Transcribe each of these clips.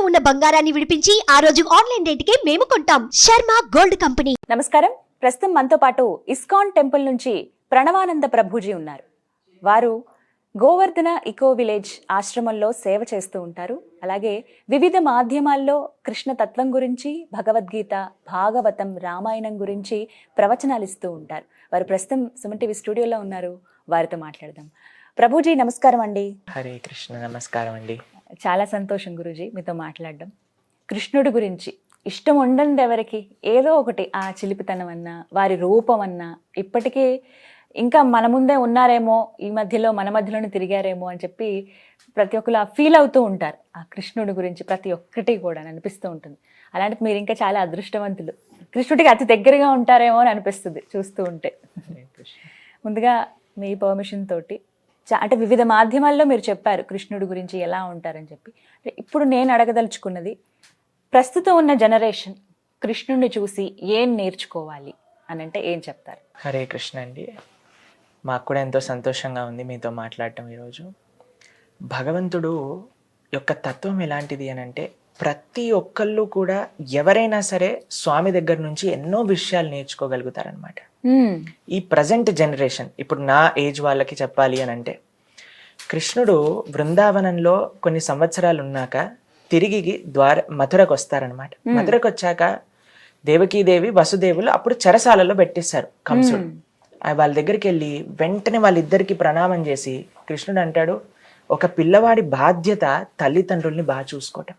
ఉన్న బంగారాన్ని విడిపించి ఆ రోజు ఆన్లైన్ రేటుకే మేము కొంటాం. Sharma gold company. నమస్కారం. ప్రస్తుతం మనతో పాటు ఇస్కాన్ టెంపుల్ నుంచి ప్రణవానంద ప్రభుజీ ఉన్నారు. వారు గోవర్ధన ఇకో విలేజ్ ఆశ్రమంలో సేవ చేస్తూ ఉంటారు. అలాగే వివిధ మాధ్యమాల్లో కృష్ణ తత్వం గురించి, భగవద్గీత, భాగవతం, రామాయణం గురించి ప్రవచనాలు ఇస్తూ ఉంటారు. వారు ప్రస్తుతం సుమన్ టీవీ స్టూడియోలో ఉన్నారు. వారితో మాట్లాడదాం. ప్రభుజీ నమస్కారం అండి. హరే కృష్ణ. నమస్కారం అండి. చాలా సంతోషం గురూజీ మీతో మాట్లాడడం. కృష్ణుడి గురించి ఇష్టం ఉండదు ఎవరికి, ఏదో ఒకటి ఆ చిలిపితనం అన్నా, వారి రూపం అన్నా, ఇప్పటికీ ఇంకా మన ముందే ఉన్నారేమో, ఈ మధ్యలో మన మధ్యలోనే తిరిగారేమో అని చెప్పి ప్రతి ఒక్కరు ఫీల్ అవుతూ ఉంటారు. ఆ కృష్ణుడి గురించి ప్రతి ఒక్కటి కూడా అనిపిస్తూ ఉంటుంది. అలాంటి మీరు ఇంకా చాలా అదృష్టవంతులు. కృష్ణుడికి అతి దగ్గరగా ఉంటారేమో అని అనిపిస్తుంది చూస్తూ ఉంటే. ముందుగా మీ పర్మిషన్ తోటి అంటే వివిధ మాధ్యమాల్లో మీరు చెప్పారు కృష్ణుడి గురించి ఎలా ఉంటారని చెప్పి. ఇప్పుడు నేను అడగదలుచుకున్నది, ప్రస్తుతం ఉన్న జనరేషన్ కృష్ణుడిని చూసి ఏం నేర్చుకోవాలి అని అంటే ఏం చెప్తారు? హరే కృష్ణ అండి. మాకు కూడా ఎంతో సంతోషంగా ఉంది మీతో మాట్లాడటం ఈరోజు. భగవంతుడు యొక్క తత్వం ఎలాంటిది అని అంటే, ప్రతి ఒక్కళ్ళు కూడా ఎవరైనా సరే స్వామి దగ్గర నుంచి ఎన్నో విషయాలు నేర్చుకోగలుగుతారనమాట. ఈ ప్రజెంట్ జనరేషన్, ఇప్పుడు నా ఏజ్ వాళ్ళకి చెప్పాలి అని అంటే, కృష్ణుడు బృందావనంలో కొన్ని సంవత్సరాలు ఉన్నాక తిరిగి మథురకు వస్తారనమాట. మథురకు వచ్చాక దేవకీదేవి, వసుదేవులు అప్పుడు చెరసాలలో పెట్టేశారు కంసుడు. వాళ్ళ దగ్గరికి వెళ్ళి వెంటనే వాళ్ళిద్దరికి ప్రణామం చేసి కృష్ణుడు అంటాడు, ఒక పిల్లవాడి బాధ్యత తల్లిదండ్రుల్ని బాగా చూసుకోవటం.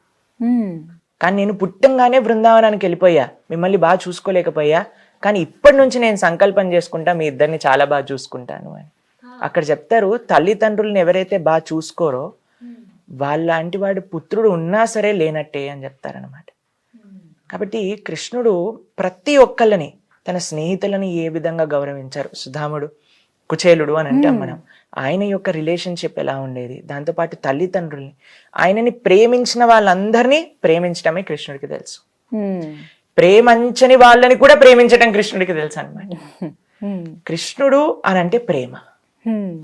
కానీ నేను పుట్టంగానే బృందావనానికి వెళ్ళిపోయా, మిమ్మల్ని బాగా చూసుకోలేకపోయా, కానీ ఇప్పటి నుంచి నేను సంకల్పం చేసుకుంటా మీ ఇద్దరిని చాలా బాగా చూసుకుంటాను అని. అక్కడ చెప్తారు, తల్లిదండ్రులను ఎవరైతే బాగా చూసుకోరో వాళ్ళంటి వాడి పుత్రుడు ఉన్నా సరే లేనట్టే అని చెప్తారనమాట. కాబట్టి కృష్ణుడు ప్రతి ఒక్కళ్ళని, తన స్నేహితులని ఏ విధంగా గౌరవించారు. సుధాముడు, కుచేలుడు అని అంటాం మనం. ఆయన యొక్క రిలేషన్షిప్ ఎలా ఉండేది, దాంతోపాటు తల్లిదండ్రుల్ని, ఆయనని ప్రేమించిన వాళ్ళందరినీ ప్రేమించడమే కృష్ణుడికి తెలుసు. ప్రేమించని వాళ్ళని కూడా ప్రేమించడం కృష్ణుడికి తెలుసు అనమాట. కృష్ణుడు అని అంటే ప్రేమ.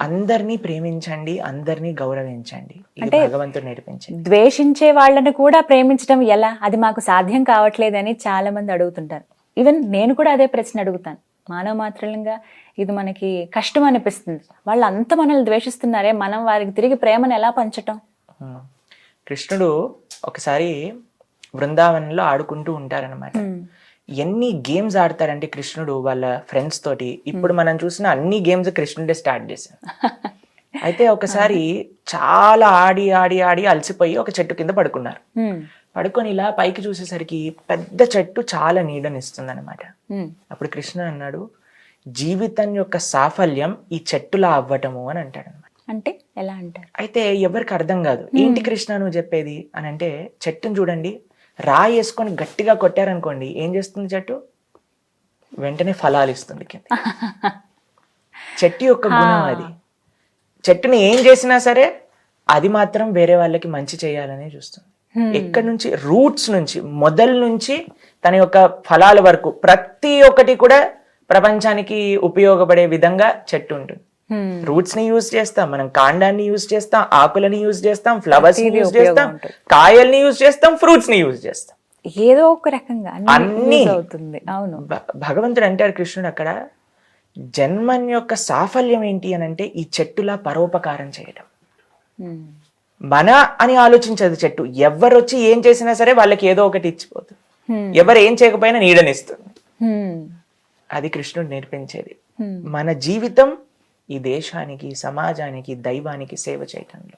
అందరినీ ప్రేమించండి, అందరినీ గౌరవించండి, ఇది భగవంతుడు నేర్పించండి. ద్వేషించే వాళ్ళని కూడా ప్రేమించడం ఎలా, అది మాకు సాధ్యం కావట్లేదని చాలా మంది అడుగుతుంటారు. ఈవెన్ నేను కూడా అదే ప్రశ్న అడుగుతాను. మానవ మాత్రంగా ఇది మనకి కష్టం అనిపిస్తుంది. వాళ్ళు అంత మనల్ని ద్వేషిస్తున్నారే, మనం వారికి తిరిగి ప్రేమను ఎలా పంచటం? కృష్ణుడు ఒకసారి బృందావనంలో ఆడుకుంటూ ఉంటారనమాట. ఎన్ని గేమ్స్ ఆడతారంటే కృష్ణుడు వాళ్ళ ఫ్రెండ్స్ తోటి. ఇప్పుడు మనం చూసిన అన్ని గేమ్స్ కృష్ణుడే స్టార్ట్ చేశారు. అయితే ఒకసారి చాలా ఆడి ఆడి ఆడి అలసిపోయి ఒక చెట్టు కింద పడుకున్నారు. పడుకొని ఇలా పైకి చూసేసరికి పెద్ద చెట్టు చాలా నీడనిస్తుంది అనమాట. అప్పుడు కృష్ణ అన్నాడు, జీవితం యొక్క సాఫల్యం ఈ చెట్టులా అవ్వటము అని అంటాడు అనమాట. అంటే ఎలా అంటారు? అయితే ఎవరికి అర్థం కాదు, ఏంటి కృష్ణ నువ్వు చెప్పేది అని అంటే, చెట్టును చూడండి, రాయి వేసుకొని గట్టిగా కొట్టారనుకోండి ఏం చేస్తుంది చెట్టు? వెంటనే ఫలాలు ఇస్తుంది కింద. చెట్టు యొక్క గుణం అది. చెట్టుని ఏం చేసినా సరే అది మాత్రం వేరే వాళ్ళకి మంచి చేయాలనే చూస్తుంది. ఎక్కడి నుంచి? రూట్స్ నుంచి, మొదలు నుంచి తన యొక్క ఫలాల వరకు ప్రతి ఒక్కటి కూడా ప్రపంచానికి ఉపయోగపడే విధంగా చెట్టు ఉంటుంది. రూట్స్ ని యూజ్ చేస్తాం మనం, కాండాన్ని యూజ్ చేస్తాం, ఆకులని యూజ్ చేస్తాం, ఫ్లవర్స్ ని యూజ్ చేస్తాం, కాయల్ని యూజ్ చేస్తాం, ఫ్రూట్స్ ని యూజ్ చేస్తాం. ఏదో ఒక రకంగా అన్ని అవుతుంది. అవును, భగవంతుడు అంటాడు కృష్ణుడు అక్కడ, జన్మన్ యొక్క సాఫల్యం ఏంటి అని అంటే ఈ చెట్టులా పరోపకారం చేయడం. మన అని ఆలోచించదు చెట్టు. ఎవరు వచ్చి ఏం చేసినా సరే వాళ్ళకి ఏదో ఒకటి ఇచ్చిపోతుంది. ఎవరు ఏం చేయకపోయినా నీడనిస్తుంది. అది కృష్ణుడు నేర్పించేది. మన జీవితం ఈ దేశానికి, సమాజానికి, దైవానికి సేవ చేయటంలో.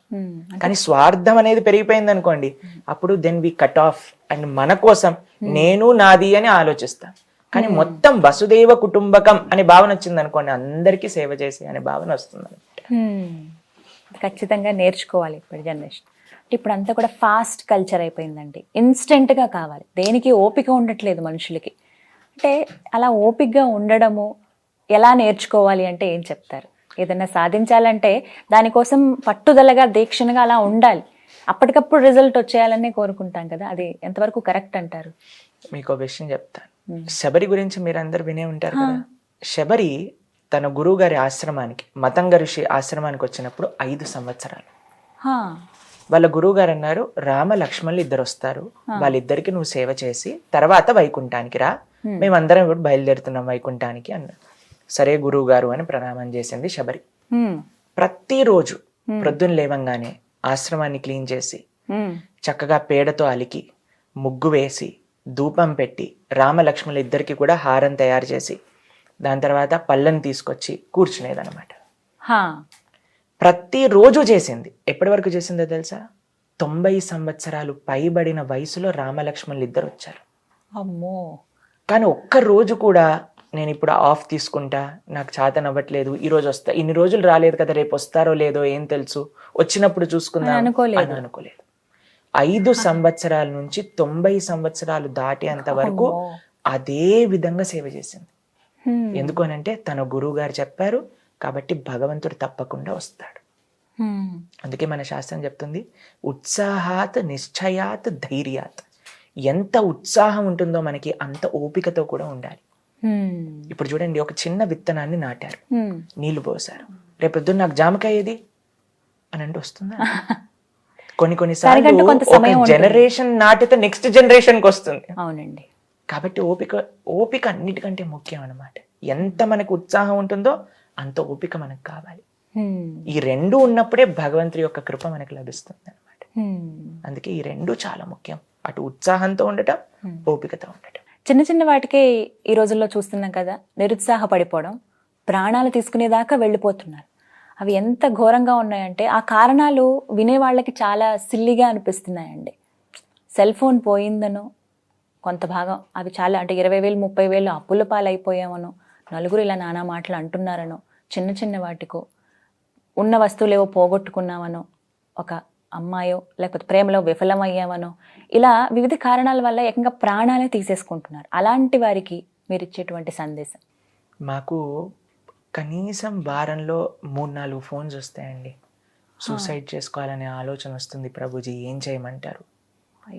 కానీ స్వార్థం అనేది పెరిగిపోయింది అనుకోండి, అప్పుడు then we cut off and మన కోసం నేను నాది అని ఆలోచిస్తాం. కానీ మొత్తం వసుదేవ కుటుంబకం అనే భావన వచ్చింది అనుకోండి, అందరికీ సేవ చేసే అనే భావన వస్తుంది అనమాట. ఖచ్చితంగా నేర్చుకోవాలి ఇప్పుడు జనరేషన్. ఇప్పుడు అంతా కూడా ఫాస్ట్ కల్చర్ అయిపోయిందండి. ఇన్స్టెంట్గా కావాలి, దేనికి ఓపిక ఉండట్లేదు మనుషులకి. అంటే అలా ఓపికగా ఉండడము ఎలా నేర్చుకోవాలి అంటే ఏం చెప్తారు? ఏదైనా సాధించాలంటే దానికోసం పట్టుదలగా, దీక్షణగా అలా ఉండాలి. అప్పటికప్పుడు రిజల్ట్ వచ్చేయాలనే కోరుకుంటాం కదా, అది ఎంతవరకు కరెక్ట్ అంటారు? మీకు విషయం చెప్తాను. శబరి గురించి మీరందరూ వినే ఉంటారు కదా. శబరి తన గురువు గారి ఆశ్రమానికి, మతంగ ఋషి ఆశ్రమానికి వచ్చినప్పుడు 5 సంవత్సరాలు వాళ్ళ గురువు గారు అన్నారు, రామ లక్ష్మణులు ఇద్దరు వస్తారు, వాళ్ళిద్దరికి నువ్వు సేవ చేసి తర్వాత వైకుంఠానికి రా, మేమందరం కూడా బయలుదేరుతున్నాం వైకుంఠానికి అన్నారు. సరే గురువు గారు అని ప్రణామం చేసింది శబరి. ప్రతిరోజు ప్రొద్దున లేవంగానే ఆశ్రమాన్ని క్లీన్ చేసి చక్కగా పేడతో అలికి ముగ్గు వేసి ధూపం పెట్టి రామ లక్ష్మణులు ఇద్దరికి కూడా హారం తయారు చేసి దాని తర్వాత పళ్ళని తీసుకొచ్చి కూర్చునేదన్నమాట. ప్రతిరోజు చేసింది. ఎప్పటి వరకు చేసిందో తెలుసా? 90 సంవత్సరాలు పైబడిన వయసులో రామలక్ష్మణులు ఇద్దరు వచ్చారు. అమ్మో. కానీ ఒక్క రోజు కూడా నేను ఇప్పుడు ఆఫ్ తీసుకుంటా, నాకు చేతనవ్వట్లేదు, ఈ రోజు వస్తా, ఇన్ని రోజులు రాలేదు కదా, రేపు వస్తారో లేదో ఏం తెలుసు, వచ్చినప్పుడు చూసుకుందాం అని అనుకోలేదు. 5 సంవత్సరాల నుంచి 90 సంవత్సరాలు దాటేంత వరకు అదే విధంగా సేవ చేసింది. ఎందుకు అనంటే తన గురువు గారు చెప్పారు కాబట్టి భగవంతుడు తప్పకుండా వస్తాడు. అందుకే మన శాస్త్రం చెప్తుంది, ఉత్సాహాత్ నిశ్చయాత్ ధైర్యాత్. ఎంత ఉత్సాహం ఉంటుందో మనకి అంత ఓపికతో కూడా ఉండాలి. ఇప్పుడు చూడండి, ఒక చిన్న విత్తనాన్ని నాటారు, నీళ్లు పోసారు, రేపొద్దున నాకు జామకాయ ఏది అని అంటే వస్తుందా? కొన్నిసార్లు జనరేషన్ నాటితే నెక్స్ట్ జనరేషన్ కి వస్తుంది. అవునండి. కాబట్టి ఓపిక అన్నిటికంటే ముఖ్యం అన్నమాట. ఎంత మనకు ఉత్సాహం ఉంటుందో అంత ఓపిక మనకు కావాలి. ఈ రెండు ఉన్నప్పుడే భగవంతుడి యొక్క కృప మనకు లభిస్తుంది అనమాట. అందుకే ఈ రెండు చాలా ముఖ్యం, అటు ఉత్సాహంతో ఉండటం, ఓపికతో ఉండటం. చిన్న చిన్న వాటికే ఈ రోజుల్లో చూస్తున్నాం కదా, నిరుత్సాహపడిపోవడం, ప్రాణాలు తీసుకునేదాకా వెళ్ళిపోతున్నారు. అవి ఎంత ఘోరంగా ఉన్నాయంటే ఆ కారణాలు వినే వాళ్ళకి చాలా సిల్లిగా అనిపిస్తున్నాయండి. సెల్ ఫోన్ పోయిందనో కొంత భాగం, అవి చాలా అంటే 20,000 30,000 అప్పుల పాలైపోయామనో, నలుగురు ఇలా నానా మాటలు అంటున్నారనో, చిన్న చిన్న వాటికో, ఉన్న వస్తువులేవో పోగొట్టుకున్నామనో, ఒక అమ్మాయో లేకపోతే ప్రేమలో విఫలమయ్యామనో, ఇలా వివిధ కారణాల వల్ల ఏకంగా ప్రాణాలే తీసేసుకుంటున్నారు. అలాంటి వారికి మీరు ఇచ్చేటువంటి సందేశం? మాకు కనీసం వారంలో 3-4 ఫోన్స్ వస్తాయండి. సూసైడ్ చేసుకోవాలనే ఆలోచన వస్తుంది, ప్రభుజీ ఏం చేయమంటారు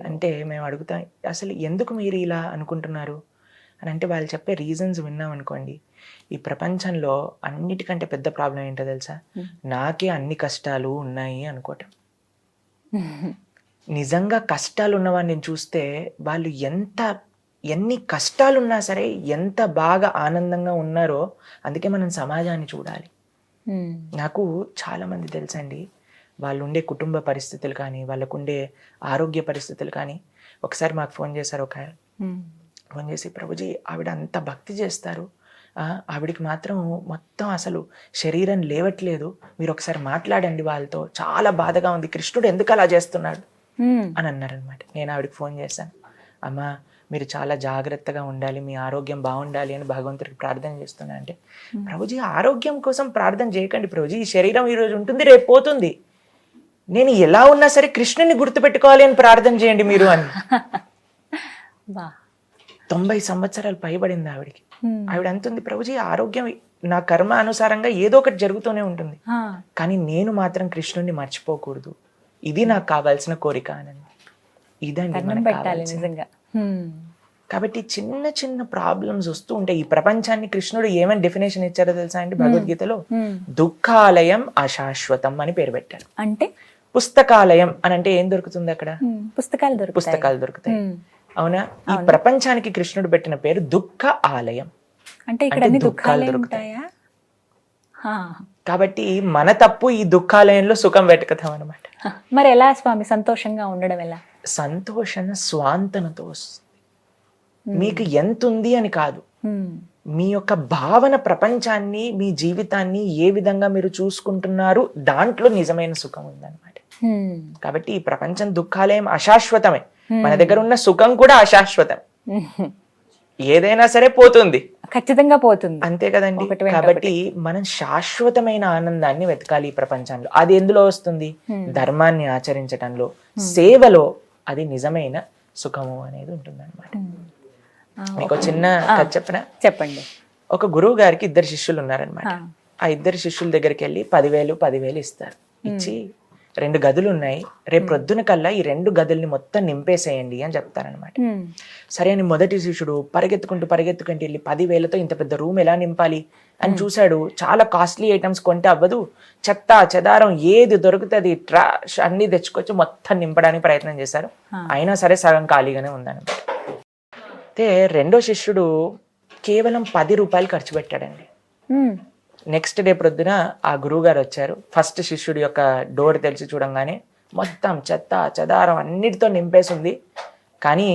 అంటే మేము అడుగుతాం, అసలు ఎందుకు మీరు ఇలా అనుకుంటున్నారు అని అంటే వాళ్ళు చెప్పే రీజన్స్ విన్నాం అనుకోండి, ఈ ప్రపంచంలో అన్నిటికంటే పెద్ద ప్రాబ్లం ఏంటో తెలుసా? నాకే అన్ని కష్టాలు ఉన్నాయి అనుకోవటం. నిజంగా కష్టాలు ఉన్నవాడిని చూస్తే వాళ్ళు ఎన్ని కష్టాలున్నా సరే ఎంత బాగా ఆనందంగా ఉన్నారో. అందుకే మనం సమాజాన్ని చూడాలి. నాకు చాలా మంది తెలుసండి, వాళ్ళు ఉండే కుటుంబ పరిస్థితులు కానీ, వాళ్ళకుండే ఆరోగ్య పరిస్థితులు కానీ. ఒకసారి మాకు ఫోన్ చేశారు, ఒక ఫోన్ చేసి, ప్రభుజీ ఆవిడ అంత భక్తి చేస్తారు, ఆవిడికి మాత్రం మొత్తం అసలు శరీరం లేవట్లేదు, మీరు ఒకసారి మాట్లాడండి వాళ్ళతో, చాలా బాధగా ఉంది, కృష్ణుడు ఎందుకు అలా చేస్తున్నాడు అని అన్నారనమాట. నేను ఆవిడకి ఫోన్ చేశాను, అమ్మా మీరు చాలా జాగ్రత్తగా ఉండాలి, మీ ఆరోగ్యం బాగుండాలి అని భగవంతుడికి ప్రార్థన చేస్తున్నా అంటే, ప్రభుజీ ఆరోగ్యం కోసం ప్రార్థన చేయకండి ప్రభుజీ, ఈ శరీరం ఈరోజు ఉంటుంది రేపు పోతుంది, నేను ఎలా ఉన్నా సరే కృష్ణుని గుర్తుపెట్టుకోవాలి అని ప్రార్థన చేయండి మీరు అని. 90 సంవత్సరాలు పైబడింది ఆవిడికి. ఆవిడ అంటుంది, ప్రభుజీ ఆరోగ్యం నా కర్మ అనుసారంగా ఏదో ఒకటి జరుగుతూనే ఉంటుంది, కానీ నేను మాత్రం కృష్ణుని మర్చిపోకూడదు, ఇది నాకు కావాల్సిన కోరిక అని. ఇదండి మనకు కావాల్సింది. కాబట్టి చిన్న చిన్న ప్రాబ్లమ్స్ వస్తూ ఉంటాయి. ఈ ప్రపంచాన్ని కృష్ణుడు ఏమని డెఫినేషన్ ఇచ్చారో తెలుసా అండి? భగవద్గీతలో దుఃఖాలయం అశాశ్వతం అని పేరు పెట్టారు. అంటే పుస్తకాలయం అని అంటే ఏం దొరుకుతుంది అక్కడ? పుస్తకాలు దొరుకుతాయి. అవునా? ఈ ప్రపంచానికి కృష్ణుడు పెట్టిన పేరు దుఃఖ ఆలయం. అంటే ఇక్కడ దుఃఖాలు దొరుకుతాయి. కాబట్టి మన తప్పు ఈ దుఃఖాలయంలో సుఖం వెతుకుతాం అనమాట. మరి ఎలా స్వామి సంతోషంగా ఉండడం ఎలా? సంతోషం స్వాంతనతో వస్తుంది. మీకు ఎంత ఉంది అని కాదు, మీ యొక్క భావన ప్రపంచాన్ని, మీ జీవితాన్ని ఏ విధంగా మీరు చూసుకుంటున్నారు, దాంట్లో నిజమైన సుఖం ఉందన్నమాట. కాబట్టి ఈ ప్రపంచం దుఃఖాలయం అశాశ్వతమే, మన దగ్గర ఉన్న సుఖం కూడా అశాశ్వతం. ఏదైనా సరే పోతుంది, ఖచ్చితంగా పోతుంది, అంతే కదండి. కాబట్టి మనం శాశ్వతమైన ఆనందాన్ని వెతకాలి ఈ ప్రపంచంలో. అది ఎందులో వస్తుంది? ధర్మాన్ని ఆచరించటంలో, సేవలో. అది నిజమైన సుఖము అనేది ఉంటుంది అనమాట. మీకు చిన్న కథ చెప్పనా? చెప్పండి. ఒక గురువు గారికి 2 శిష్యులు ఉన్నారనమాట. ఆ 2 శిష్యుల దగ్గరికి వెళ్ళి 10,000 ఇస్తారు. ఇచ్చి 2 గదులు ఉన్నాయి, రేపు ప్రొద్దున కల్లా ఈ 2 గదుల్ని మొత్తం నింపేసేయండి అని చెప్తారనమాట. సరే అని మొదటి శిష్యుడు పరిగెత్తుకుంటూ వెళ్ళి 10,000తో ఇంత పెద్ద రూమ్ ఎలా నింపాలి అని చూశాడు. చాలా కాస్ట్లీ ఐటమ్స్ కొంటే అవ్వదు, చెత్త చెదారం ఏది దొరుకుతుంది ట్రాష్ అన్ని తెచ్చుకొచ్చి మొత్తం నింపడానికి ప్రయత్నం చేశారు. అయినా సరే సగం ఖాళీగానే ఉందన్నమాట. అయితే రెండో శిష్యుడు కేవలం 10 రూపాయలు ఖర్చు పెట్టాడండి. నెక్స్ట్ డే ప్రొద్దున ఆ గురువు గారు వచ్చారు. ఫస్ట్ శిష్యుడి యొక్క డోర్ తెరిచి చూడంగానే మొత్తం చెత్త చెదారం అన్నిటితో నింపేసింది. కానీ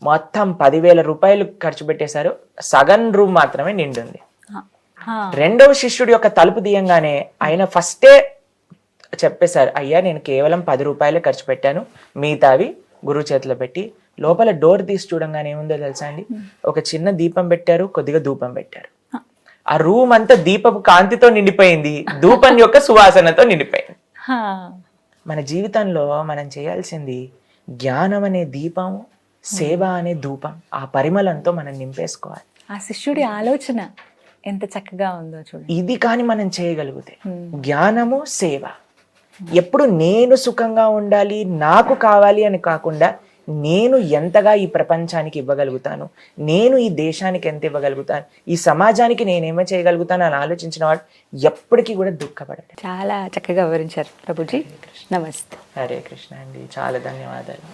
మొత్తం 10,000 రూపాయలు ఖర్చు పెట్టేశారు, సగం రూమ్ మాత్రమే నిండుంది. రెండవ శిష్యుడి యొక్క తలుపు తీయంగానే ఆయన ఫస్టే చెప్పేశారు, అయ్యా నేను కేవలం 10 రూపాయలే ఖర్చు పెట్టాను, మిగతావి గురువు చేతిలో పెట్టి. లోపల డోర్ తీసి చూడంగానే ఏముందో తెలుసా అండి, ఒక చిన్న దీపం పెట్టారు, కొద్దిగా ధూపం పెట్టారు. ఆ రూమ్ అంతా దీపపు కాంతితో నిండిపోయింది, ధూపం యొక్క సువాసనతో నిండిపోయింది. మన జీవితంలో మనం చేయాల్సింది జ్ఞానం అనే దీపం, సేవ అనే ధూపం, ఆ పరిమళంతో మనం నింపేసుకోవాలి. ఆ శిష్యుడి ఆలోచన ఎంత చక్కగా ఉందో చూడండి. ఇది కానీ మనం చేయగలిగితే జ్ఞానము సేవ, ఎప్పుడు నేను సుఖంగా ఉండాలి, నాకు కావాలి అని కాకుండా నేను ఎంతగా ఈ ప్రపంచానికి ఇవ్వగలుగుతాను, నేను ఈ దేశానికి ఎంత ఇవ్వగలుగుతాను, ఈ సమాజానికి నేనేమో చేయగలుగుతాను అని ఆలోచించిన వాడు ఎప్పటికీ కూడా దుఃఖపడడు. చాలా చక్కగా వివరించారు ప్రభుజీ. నమస్తే. హరే కృష్ణ అండి, చాలా ధన్యవాదాలు.